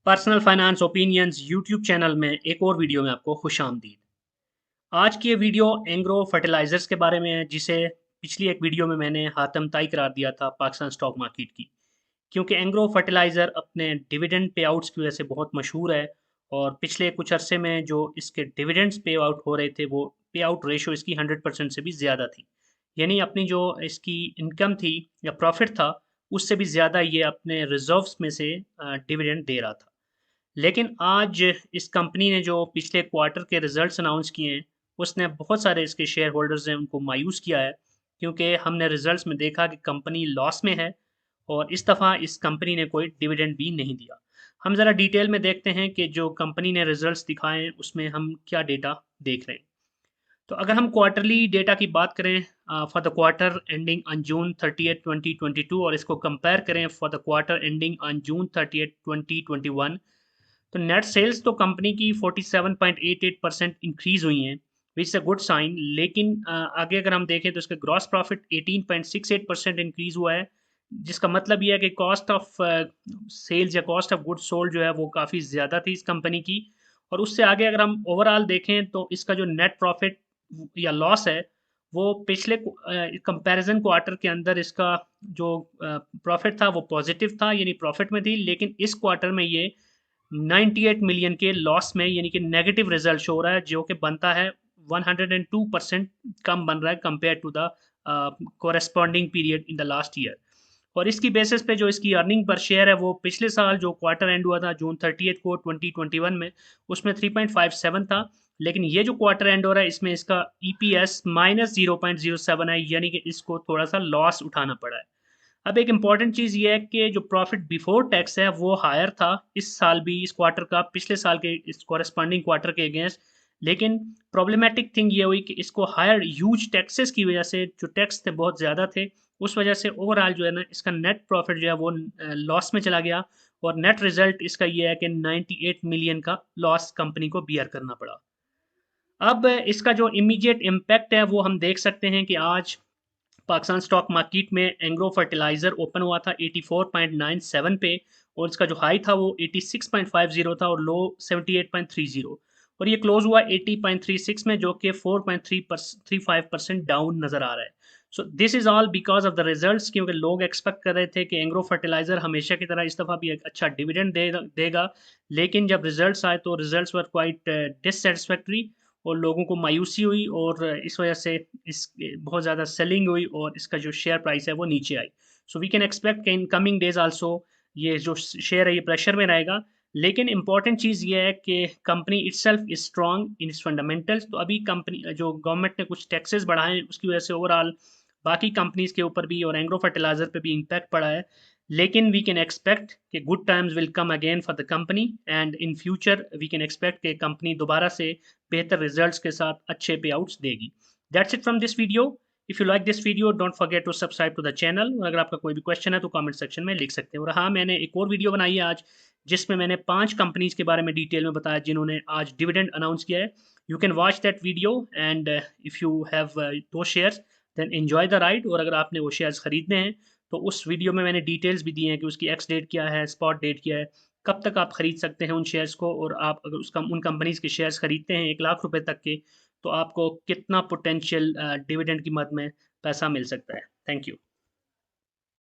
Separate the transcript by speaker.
Speaker 1: Personal finance opinions YouTube channel में एक और वीडियो में आपको खुशामदीद। आज की ये वीडियो एंग्रो फर्टिलाइज़र्स के बारे में है, जिसे पिछली एक वीडियो में मैंने हातम-ताई करार दिया था पाकिस्तान स्टॉक मार्केट की। क्योंकि एंग्रो फर्टिलाइज़र अपने डिविडेंड पे आउट्स की वजह से बहुत मशहूर है और पिछले कुछ अरसे में जो इसके डिविडेंड्स पे आउट हो रहे थे, वो पे आउट रेशो इसकी 100% से भी ज़्यादा थी। यानी अपनी जो इसकी इनकम थी या प्रॉफ़िट था, उससे भी ज़्यादा ये अपने रिज़र्व्स में से डिविडेंड दे रहा था। लेकिन आज इस कंपनी ने जो पिछले क्वार्टर के रिज़ल्ट्स अनाउंस किए हैं, उसने बहुत सारे इसके शेयर होल्डर्स हैं उनको मायूस किया है, क्योंकि हमने रिज़ल्ट्स में देखा कि कंपनी लॉस में है और इस दफ़ा इस कंपनी ने कोई डिविडेंड भी नहीं दिया। हम ज़रा डिटेल में देखते हैं कि जो कंपनी ने रिज़ल्ट्स दिखाए हैं, उसमें हम क्या डेटा देख रहे हैं। तो अगर हम क्वार्टरली डेटा की बात करें for the quarter ending on June 30th 2022 और इसको कंपेयर करें for the quarter ending on June 30th 2021, तो नेट सेल्स तो कंपनी की 47.88% इंक्रीज़ हुई हैं, which is a good sign. लेकिन आगे अगर हम देखें तो इसका ग्रॉस प्रॉफिट 18.68% इंक्रीज़ हुआ है, जिसका मतलब ये है कि कॉस्ट ऑफ सेल्स या कॉस्ट ऑफ गुड्स सोल्ड जो है वो काफ़ी ज़्यादा थी इस कंपनी की। और उससे आगे अगर हम ओवरऑल देखें तो इसका जो नेट प्रॉफिट या लॉस है, वो पिछले कंपैरिजन क्वार्टर के अंदर इसका जो प्रॉफिट था वो पॉजिटिव था, यानी प्रॉफिट में थी। लेकिन इस क्वार्टर में ये 98 मिलियन के लॉस में, यानी कि नेगेटिव रिजल्ट शो हो रहा है, जो कि बनता है 102% कम बन रहा है compare to the corresponding period in the last year. और इसकी बेसिस पे जो इसकी अर्निंग पर शेयर है, वो पिछले साल जो क्वार्टर एंड हुआ था जून 30th को 2021 में, उसमें 3.57 था। लेकिन ये जो क्वार्टर एंड हो रहा है, इसमें इसका ईपीएस -0.07 है, यानी कि इसको थोड़ा सा लॉस उठाना पड़ा है। अब एक इम्पॉर्टेंट चीज़ ये है कि जो प्रॉफिट बिफोर टैक्स है वो हायर था इस साल भी, इस क्वार्टर का पिछले साल के इस कॉरेस्पॉन्डिंग क्वार्टर के अगेंस्ट। लेकिन प्रॉब्लमेटिक थिंग ये हुई कि इसको हायर ह्यूज टैक्सेस की वजह से, जो टैक्स थे बहुत ज़्यादा थे, उस वजह से ओवरऑल जो है ना, इसका नेट प्रॉफिट जो है वो लॉस में चला गया। और नेट रिजल्ट इसका ये है कि 98 मिलियन का लॉस कंपनी को बियर करना पड़ा। अब इसका जो इमीडिएट इम्पैक्ट है वो हम देख सकते हैं कि आज पाकिस्तान स्टॉक मार्केट में एंग्रो फर्टिलाइज़र ओपन हुआ था 84.97 पे, और इसका जो हाई था वो 86.50 था और लो 78.30, और ये क्लोज हुआ 80.36 में, जो कि 4.35% डाउन नज़र आ रहा है। So this is all because of the results, क्योंकि लोग एक्सपेक्ट कर रहे थे कि एंग्रो फर्टिलाइज़र हमेशा की तरह इस दफ़ा भी एक अच्छा डिविडेंड देगा। लेकिन जब रिजल्ट्स आए तो रिजल्ट्स वर क्वाइट डिससेटिस्फैक्ट्री, और लोगों को मायूसी हुई, और इस वजह से इस बहुत ज़्यादा सेलिंग हुई और इसका जो शेयर प्राइस है वो नीचे आई। सो वी कैन एक्सपेक्ट कि इन कमिंग डेज आल्सो ये जो शेयर है ये प्रेशर में रहेगा। लेकिन इंपॉर्टेंट चीज़ ये है कि company itself is strong in its fundamentals. तो अभी कंपनी जो गवर्नमेंट ने कुछ टैक्सेस बढ़ाए हैं, उसकी वजह से ओवरऑल बाकी कंपनीज के ऊपर भी और एंग्रो फर्टिलाइजर पे भी इम्पैक्ट पड़ा है। लेकिन वी कैन एक्सपेक्ट कि good times will come again for the company, and in future we can expect कि कंपनी दोबारा से बेहतर रिजल्ट्स के साथ अच्छे पे आउट्स देगी। That's it from this video. If you like this video, don't forget to subscribe to the channel, और अगर आपका कोई भी क्वेश्चन है तो कमेंट सेक्शन में लिख सकते हैं। और हाँ, मैंने एक और वीडियो बनाई है आज, जिसमें मैंने 5 कंपनीज के बारे में डिटेल में बताया जिन्होंने आज डिविडेंड अनाउंस किया है। You can watch that video, and if you have two shares then enjoy the ride. और अगर आपने वो शेयर्स खरीदने हैं तो उस वीडियो में मैंने डिटेल्स भी दी हैं कि उसकी एक्स डेट क्या है, स्पॉट डेट क्या है, कब तक आप खरीद सकते हैं उन शेयर्स को, और आप अगर उन कंपनीज के शेयर्स खरीदते हैं 1 लाख रुपए तक के, तो आपको कितना पोटेंशियल डिविडेंड की मद में पैसा मिल सकता है। Thank you.